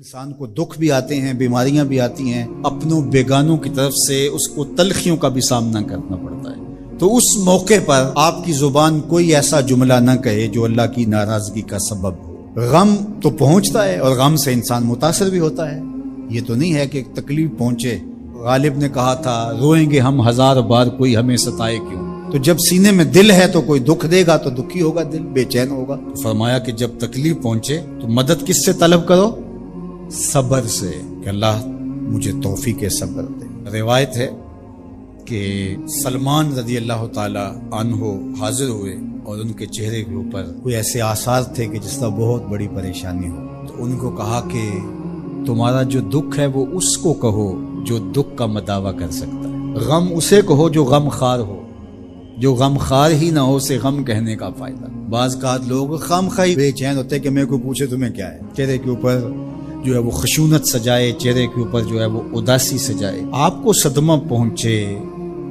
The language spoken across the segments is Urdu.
انسان کو دکھ بھی آتے ہیں، بیماریاں بھی آتی ہیں، اپنوں بیگانوں کی طرف سے اس کو تلخیوں کا بھی سامنا کرنا پڑتا ہے، تو اس موقع پر آپ کی زبان کوئی ایسا جملہ نہ کہے جو اللہ کی ناراضگی کا سبب ہو۔ غم تو پہنچتا ہے اور غم سے انسان متاثر بھی ہوتا ہے، یہ تو نہیں ہے کہ ایک تکلیف پہنچے۔ غالب نے کہا تھا روئیں گے ہم ہزار بار کوئی ہمیں ستائے کیوں، تو جب سینے میں دل ہے تو کوئی دکھ دے گا تو دکھی ہوگا، دل بے چین ہوگا۔ فرمایا کہ جب تکلیف پہنچے تو مدد کس سے طلب کرو؟ صبر سے، کہ اللہ مجھے توفیق صبر دے۔ روایت ہے کہ سلمان رضی اللہ تعالی عنہ حاضر ہوئے اور ان کے چہرے کے اوپر کوئی ایسے آثار تھے کہ جس طرح بہت بڑی پریشانی ہو، تو ان کو کہا کہ تمہارا جو دکھ ہے وہ اس کو کہو جو دکھ کا مداوع کر سکتا ہے، غم اسے کہو جو غم خار ہو، جو غم خار ہی نہ ہو سے غم کہنے کا فائدہ۔ بعض کا لوگ خام خواہ بے چین ہوتے کہ میں کوئی پوچھے تمہیں کیا ہے، چہرے کے اوپر جو ہے وہ خشونت سجائے، چہرے کے اوپر جو ہے وہ اداسی سجائے۔ آپ کو صدمہ پہنچے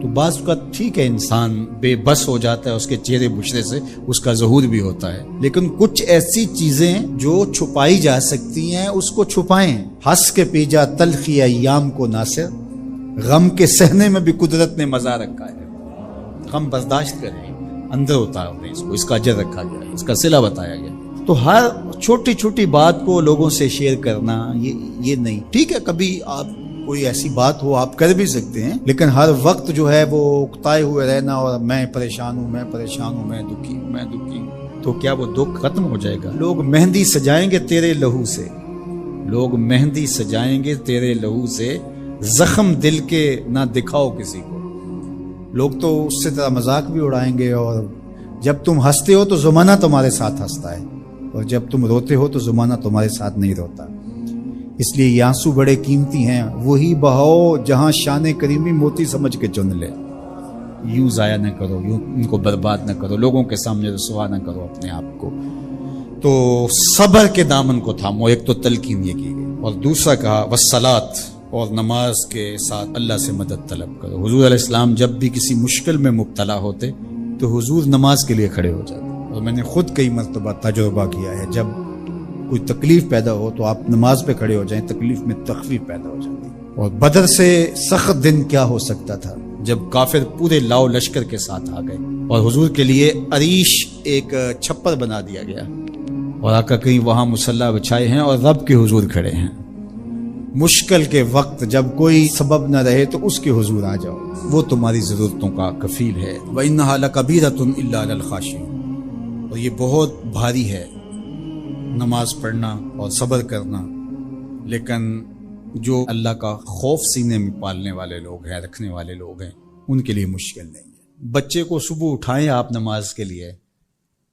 تو بعض کا ٹھیک ہے، انسان بے بس ہو جاتا ہے، اس کے چہرے بشرے سے اس کا ظہور بھی ہوتا ہے، لیکن کچھ ایسی چیزیں جو چھپائی جا سکتی ہیں اس کو چھپائیں۔ ہنس کے پی جا تلخی ایام کو ناصر، غم کے سہنے میں بھی قدرت نے مزہ رکھا ہے، غم برداشت کریں، اندر اتار دیں اس کو، اس کا اجر رکھا گیا ہے، اس کا صلہ بتایا گیا ہے۔ تو ہر چھوٹی چھوٹی بات کو لوگوں سے شیئر کرنا یہ نہیں، ٹھیک ہے کبھی آپ کوئی ایسی بات ہو آپ کر بھی سکتے ہیں، لیکن ہر وقت جو ہے وہ اکتائے ہوئے رہنا اور میں پریشان ہوں، میں پریشان ہوں، میں دکھی ہوں، میں دکھی ہوں، تو کیا وہ دکھ ختم ہو جائے گا؟ لوگ مہندی سجائیں گے تیرے لہو سے، لوگ مہندی سجائیں گے تیرے لہو سے، زخم دل کے نہ دکھاؤ کسی کو۔ لوگ تو اس سے طرح مذاق بھی اڑائیں گے، اور جب تم ہنستے ہو تو زمانہ تمہارے ساتھ ہنستا ہے، اور جب تم روتے ہو تو زمانہ تمہارے ساتھ نہیں روتا۔ اس لیے یہ آنسو بڑے قیمتی ہیں، وہی بہاؤ جہاں شان کریمی موتی سمجھ کے چن لے۔ یوں ضائع نہ کرو، یوں ان کو برباد نہ کرو، لوگوں کے سامنے رسوا نہ کرو اپنے آپ کو۔ تو صبر کے دامن کو تھامو، ایک تو تلقین یہ کی گئی، اور دوسرا کہا والصلاۃ، اور نماز کے ساتھ اللہ سے مدد طلب کرو۔ حضور علیہ السلام جب بھی کسی مشکل میں مبتلا ہوتے تو حضور نماز کے لیے کھڑے ہو جاتے، اور میں نے خود کئی مرتبہ تجربہ کیا ہے، جب کوئی تکلیف پیدا ہو تو آپ نماز پہ کھڑے ہو جائیں، تکلیف میں تخفیف پیدا ہو جاتی۔ اور بدر سے سخت دن کیا ہو سکتا تھا جب کافر پورے لاؤ لشکر کے ساتھ آ گئے، اور حضور کے لیے عریش ایک چھپر بنا دیا گیا، اور آقا کہیں وہاں مصلی بچھائے ہیں اور رب کے حضور کھڑے ہیں۔ مشکل کے وقت جب کوئی سبب نہ رہے تو اس کے حضور آ جاؤ، وہ تمہاری ضرورتوں کا کفیل ہے۔ وَإِنَّهَا لَكَبِيرَةٌ إِلَّا عَلَى الْخَاشِعِينَ، اور یہ بہت بھاری ہے نماز پڑھنا اور صبر کرنا، لیکن جو اللہ کا خوف سینے میں پالنے والے لوگ ہیں، رکھنے والے لوگ ہیں، ان کے لیے مشکل نہیں ہے۔ بچے کو صبح اٹھائیں آپ نماز کے لیے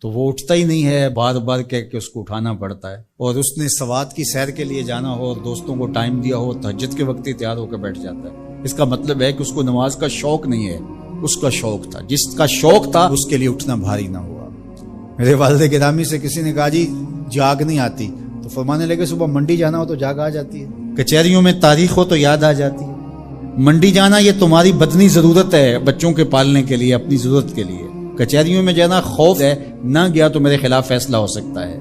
تو وہ اٹھتا ہی نہیں ہے، بار بار کہہ کے اس کو اٹھانا پڑتا ہے، اور اس نے سوات کی سیر کے لیے جانا ہو اور دوستوں کو ٹائم دیا ہو، تہجد کے وقت ہی تیار ہو کے بیٹھ جاتا ہے۔ اس کا مطلب ہے کہ اس کو نماز کا شوق نہیں ہے، اس کا شوق تھا، جس کا شوق تھا اس کے لیے اٹھنا بھاری نہ ہوا۔ میرے والد گرامی سے کسی نے کہا جی جاگ نہیں آتی، تو فرمانے لگے صبح منڈی جانا ہو تو جاگ آ جاتی ہے، کچہریوں میں تاریخ ہو تو یاد آ جاتی ہے۔ منڈی جانا یہ تمہاری بدنی ضرورت ہے، بچوں کے پالنے کے لیے، اپنی ضرورت کے لیے۔ کچہریوں میں جانا خوف ہے، نہ گیا تو میرے خلاف فیصلہ ہو سکتا ہے،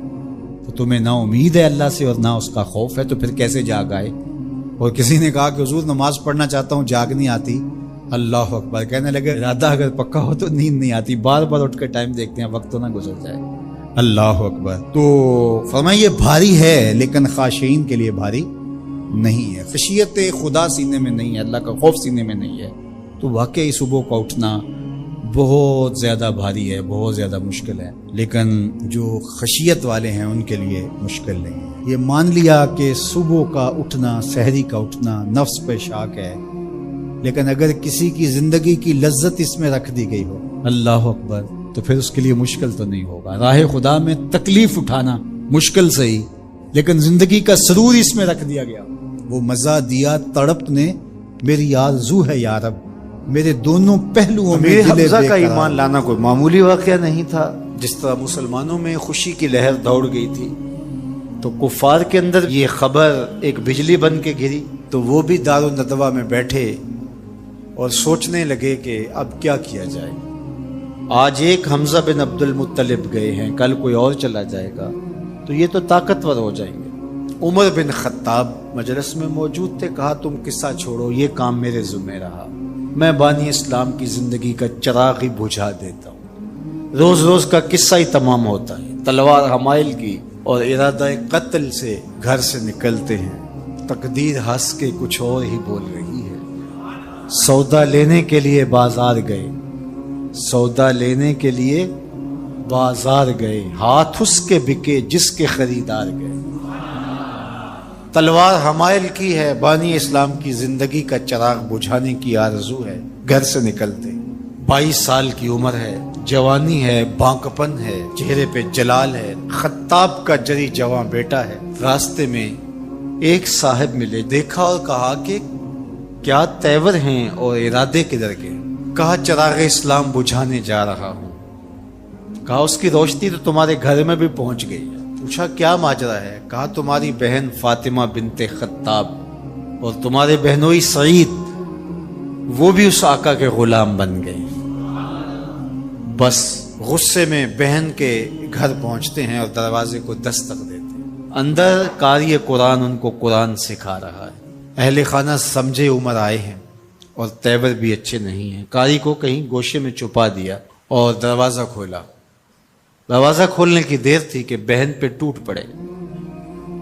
تو تمہیں نہ امید ہے اللہ سے اور نہ اس کا خوف ہے، تو پھر کیسے جاگ آئے؟ اور کسی نے کہا کہ حضور نماز پڑھنا چاہتا ہوں، جاگ نہیں آتی۔ اللہ اکبر، کہنے لگے ارادہ اگر پکا ہو تو نیند نہیں آتی، بار بار اٹھ کے ٹائم دیکھتے ہیں وقت تو نہ گزر جائے۔ اللہ اکبر۔ تو فرمایا یہ بھاری ہے لیکن خاشعین کے لیے بھاری نہیں ہے، خشیت خدا سینے میں نہیں ہے، اللہ کا خوف سینے میں نہیں ہے، تو واقعی صبح کا اٹھنا بہت زیادہ بھاری ہے، بہت زیادہ مشکل ہے، لیکن جو خشیت والے ہیں ان کے لیے مشکل نہیں ہے۔ یہ مان لیا کہ صبح کا اٹھنا، سحری کا اٹھنا نفس پہ شاک ہے، لیکن اگر کسی کی زندگی کی لذت اس میں رکھ دی گئی ہو، اللہ اکبر، تو پھر اس کے لیے مشکل تو نہیں ہوگا۔ راہ خدا میں تکلیف اٹھانا مشکل صحیح، لیکن زندگی کا سرور اس میں رکھ دیا گیا۔ وہ مزہ دیا تڑپ نے، میری آرزو ہے یا رب، میرے دونوں پہلوؤں میں حمزہ کا ایمان لانا کوئی معمولی واقعہ نہیں تھا۔ جس طرح مسلمانوں میں خوشی کی لہر دوڑ گئی تھی تو کفار کے اندر یہ خبر ایک بجلی بن کے گری، تو وہ بھی دارالندوہ میں بیٹھے اور سوچنے لگے کہ اب کیا کیا جائے۔ آج ایک حمزہ بن عبد المطلب گئے ہیں، کل کوئی اور چلا جائے گا تو یہ تو طاقتور ہو جائیں گے۔ عمر بن خطاب مجلس میں موجود تھے. کہا تم قصہ چھوڑو، یہ کام میرے ذمہ رہا، میں بانی اسلام کی زندگی کا چراغ ہی بجھا دیتا ہوں. روز روز کا قصہ ہی تمام ہوتا ہے. تلوار حمائل کی اور ارادہ قتل سے گھر سے نکلتے ہیں. تقدیر ہنس کے کچھ اور ہی بول رہی ہے. سودا لینے کے لیے بازار گئے، سودا لینے کے لیے بازار گئے، ہاتھ اس کے بکے جس کے خریدار گئے. تلوار حمائل کی ہے، بانی اسلام کی زندگی کا چراغ بجھانے کی آرزو ہے. گھر سے نکلتے 22 سال کی عمر ہے، جوانی ہے، بانکپن ہے، چہرے پہ جلال ہے. خطاب کا جری جواں بیٹا ہے. راستے میں ایک صاحب ملے، دیکھا اور کہا کہ کیا تیور ہیں اور ارادے کدھر کے؟ کہا چراغ اسلام بجھانے جا رہا ہوں. کہا اس کی روشنی تو تمہارے گھر میں بھی پہنچ گئی ہے. پوچھا کیا ماجرا ہے؟ کہا تمہاری بہن فاطمہ بنت خطاب اور تمہارے بہنوئی سعید وہ بھی اس آقا کے غلام بن گئے. بس غصے میں بہن کے گھر پہنچتے ہیں اور دروازے کو دستک دیتے ہیں. اندر قاری قرآن ان کو قرآن سکھا رہا ہے. اہل خانہ سمجھے عمر آئے ہیں اور تیور بھی اچھے نہیں ہیں. قاری کو کہیں گوشے میں چھپا دیا اور دروازہ کھولا. دروازہ کھولنے کی دیر تھی کہ بہن پہ ٹوٹ پڑے،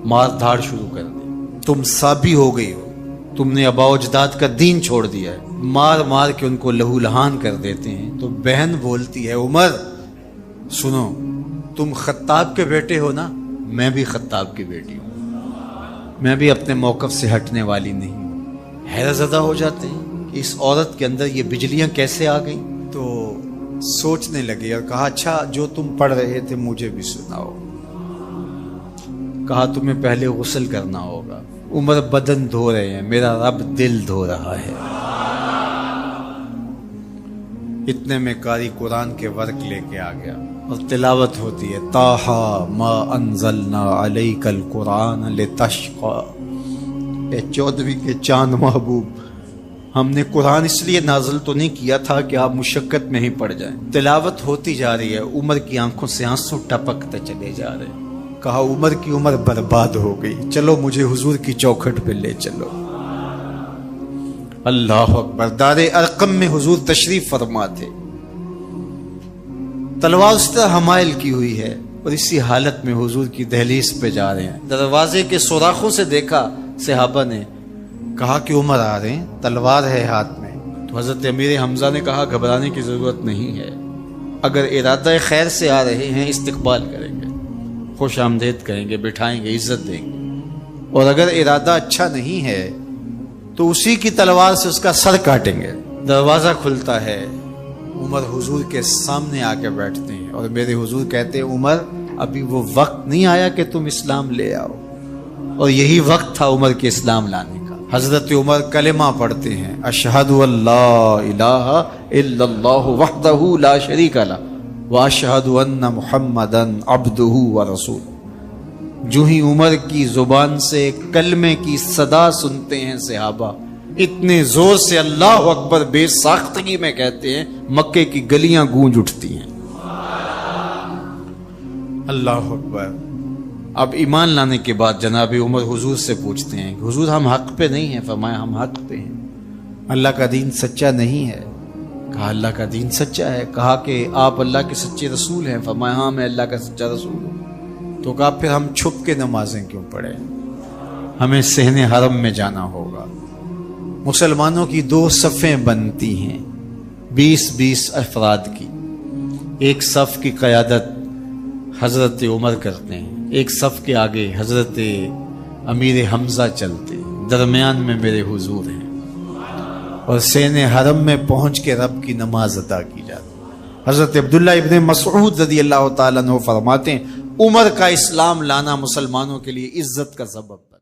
مار دھاڑ شروع کر دی. تم سابی ہو گئی ہو، تم نے آباء و اجداد کا دین چھوڑ دیا ہے. مار مار کے ان کو لہو لہان کر دیتے ہیں. تو بہن بولتی ہے عمر سنو، تم خطاب کے بیٹے ہو نا، میں بھی خطاب کی بیٹی ہوں، میں بھی اپنے موقف سے ہٹنے والی نہیں ہوں. حیرت زدہ ہو جاتے ہیں کہ اس عورت کے اندر یہ بجلیاں کیسے آ گئیں. تو سوچنے لگے اور کہا اچھا جو تم پڑھ رہے تھے مجھے بھی سناؤ. کہا تمہیں پہلے غسل کرنا ہوگا. عمر بدن دھو رہے ہیں، میرا رب دل دھو رہا ہے. اتنے میں قاری قرآن کے ورق لے کے آ گیا اور تلاوت ہوتی ہے طٰہٰ ما انزلنا علیک القرآن لتشقیٰ. اے 14ویں کے چاند محبوب، ہم نے قرآن اس لیے نازل تو نہیں کیا تھا کہ آپ مشقت میں ہی پڑ جائیں. تلاوت ہوتی جا رہی ہے، عمر کی آنکھوں سے آنسو ٹپکتے چلے جا رہے ہیں. کہا عمر کی عمر برباد ہو گئی، چلو مجھے حضور کی چوکھٹ پہ لے چلو. اللہ اکبر. دار ارقم میں حضور تشریف فرما تھے. تلوار اس طرح حمائل کی ہوئی ہے اور اسی حالت میں حضور کی دہلیز پہ جا رہے ہیں. دروازے کے سوراخوں سے دیکھا صحابہ نے، کہا کہ عمر آ رہے ہیں، تلوار ہے ہاتھ میں. تو حضرت امیر حمزہ نے کہا گھبرانے کی ضرورت نہیں ہے، اگر ارادہ خیر سے آ رہے ہیں استقبال کریں گے، خوش آمدید کہیں گے، بٹھائیں گے، عزت دیں گے. اور اگر ارادہ اچھا نہیں ہے تو اسی کی تلوار سے اس کا سر کاٹیں گے. دروازہ کھلتا ہے، عمر حضور کے سامنے آ کے بیٹھتے ہیں اور میرے حضور کہتے ہیں عمر ابھی وہ وقت نہیں آیا کہ تم اسلام لے آؤ. اور یہی وقت تھا عمر کے اسلام لانے کا. حضرت عمر کلمہ پڑھتے ہیں اشہد ان لا الہ الا اللہ وحدہ لا شریک لہ واشہد ان محمدا عبدہ ورسولہ. جو ہی عمر کی زبان سے کلمے کی صدا سنتے ہیں صحابہ اتنے زور سے اللہ اکبر بے ساختگی میں کہتے ہیں مکے کی گلیاں گونج اٹھتی ہیں. اللہ اکبر. اب ایمان لانے کے بعد جناب عمر حضور سے پوچھتے ہیں حضور ہم حق پہ نہیں ہیں. فرمایا ہم حق پہ ہیں، اللہ کا دین سچا نہیں ہے. کہا اللہ کا دین سچا ہے. کہا کہ آپ اللہ کے سچے رسول ہیں. فرمایا ہاں میں اللہ کا سچا رسول ہوں. تو کہا پھر ہم چھپ کے نمازیں کیوں پڑھیں، ہمیں صحن حرم میں جانا ہوگا. مسلمانوں کی 2 صفیں بنتی ہیں 20-20 افراد کی. ایک صف کی قیادت حضرت عمر کرتے ہیں، ایک صف کے آگے حضرت امیر حمزہ چلتے، درمیان میں میرے حضور ہیں اور صحن حرم میں پہنچ کے رب کی نماز ادا کی جاتی. حضرت عبداللہ ابن مسعود رضی اللہ تعالیٰ عنہ فرماتے ہیں عمر کا اسلام لانا مسلمانوں کے لیے عزت کا سبب